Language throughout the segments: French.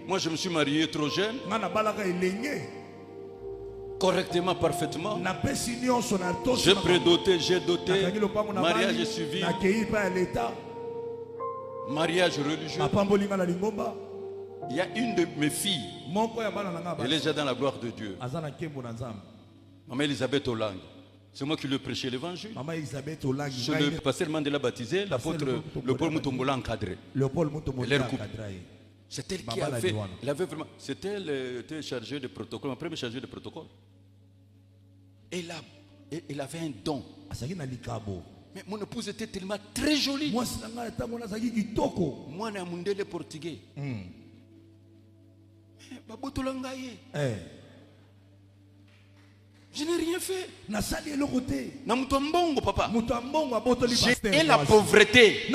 Moi, je me suis marié trop jeune. Correctement, parfaitement. J'ai prédoté, j'ai doté. Mariage est suivi. Mariage religieux. Il y a une de mes filles. Elle est déjà dans la gloire de Dieu. Maman Elisabeth Olang. C'est moi qui lui ai prêché l'évangile. C'est le pasteur Mandela baptisé, l'apôtre Léopold Mutombola encadré. C'est elle qui avait, c'est elle qui était chargée de protocole, ma première chargée de protocole. Elle avait un don. Mais mon épouse était tellement très jolie. Moi, je suis un portugais. Je n'ai rien fait. Papa. J'ai la pauvreté.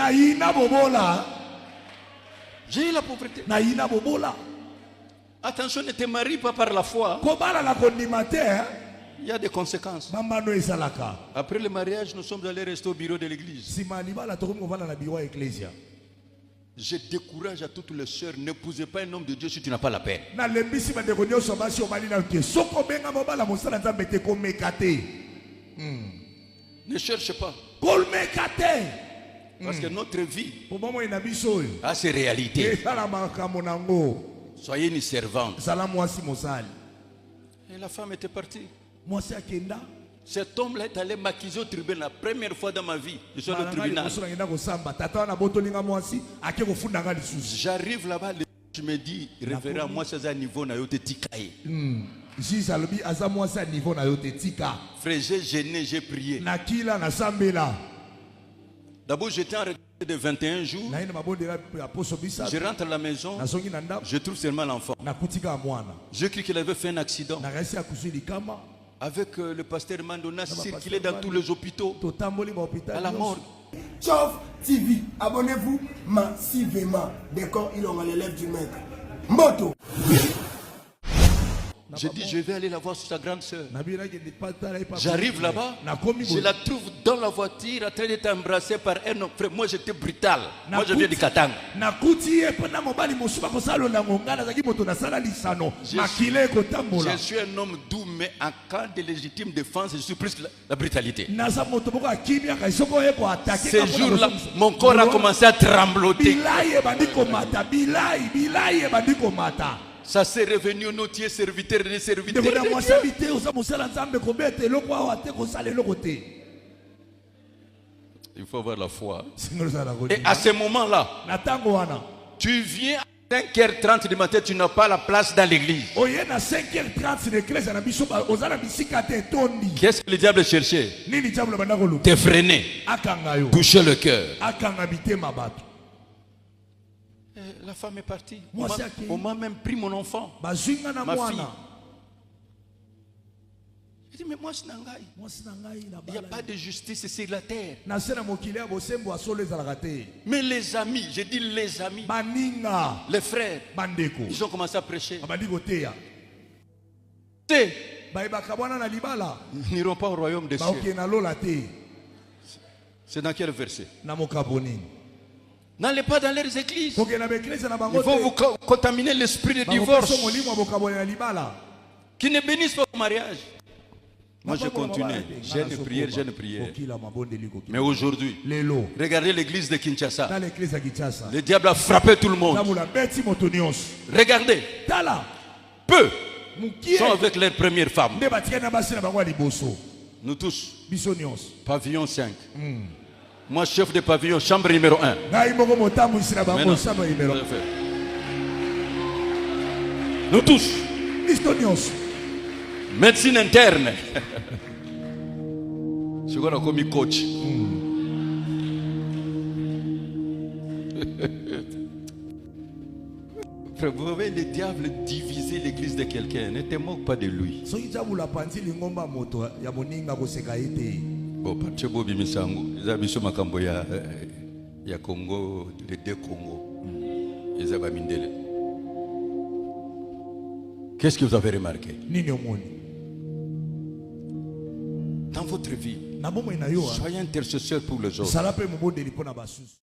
J'ai la pauvreté. Attention, ne te marie pas par la foi. Il y a des conséquences. Après le mariage, nous sommes allés rester au bureau de l'église. Je décourage à toutes les sœurs, n'épousez pas un homme de Dieu si tu n'as pas la paix. Ne cherche pas. Parce que notre vie a ses réalités. Soyez une servante. Et la femme était partie. Cet homme-là est allé m'accuser au tribunal la première fois dans ma vie. Je suis au tribunal. J'arrive là-bas, je me dis, révérend, moi c'est un niveau na yote tikaye. Frère, j'ai gêné, j'ai prié. D'abord, j'étais en retard de 21 jours. Je rentre à la maison. Je trouve seulement l'enfant. Je cru qu'il avait fait un accident. Avec le pasteur Mandona circulé dans tous les hôpitaux. À la mort. Tchof TV, abonnez-vous massivement. Dès quand il aura l'élève du maître. Moto. J'ai dit, je vais aller la voir sur sa grande soeur. J'arrive là-bas, je la trouve dans la voiture en train d'être embrassée par un homme. Frère, moi j'étais brutal. Moi je viens du Katanga. Je suis un homme doux, mais en cas de légitime défense, je suis plus la brutalité. Ces jours-là, mon corps a commencé à trembloter. Ça s'est revenu au notier serviteur des serviteurs. Il faut avoir la foi. Et à ce moment-là, tu viens à 5h30 du matin, tu n'as pas la place dans l'église. Qu'est-ce que le diable cherchait? T'effréner, toucher le cœur. La femme est partie. On m'a même pris mon enfant, ma fille. Je dis, mais moi, il n'y a pas de justice sur la terre. Mais les amis, je dis les amis, les frères, ils ont commencé à prêcher. Nous n'irons pas au royaume des cieux. C'est dans quel verset? N'allez pas dans leurs églises. Ils vont vous contaminer l'esprit de divorce qui ne bénissent pas au mariage. Moi je continue. J'ai une prière. Mais aujourd'hui, regardez l'église de Kinshasa. Le diable a frappé tout le monde. Regardez. Peu sont avec leur première femme. Nous tous. Pavillon 5. Moi, chef de pavillon, chambre numéro 1. Nous tous. Médecine interne. Je suis comme coach. Frère, vous avez le diable diviser l'église de quelqu'un. Ne te moque pas de lui. Bon, parce que Bimisango, ils ont mis makambo ya Congo, les deux Congo. Ils ont mindele. Qu'est-ce que vous avez remarqué? Dans votre vie, soyez intercesseur pour les autres.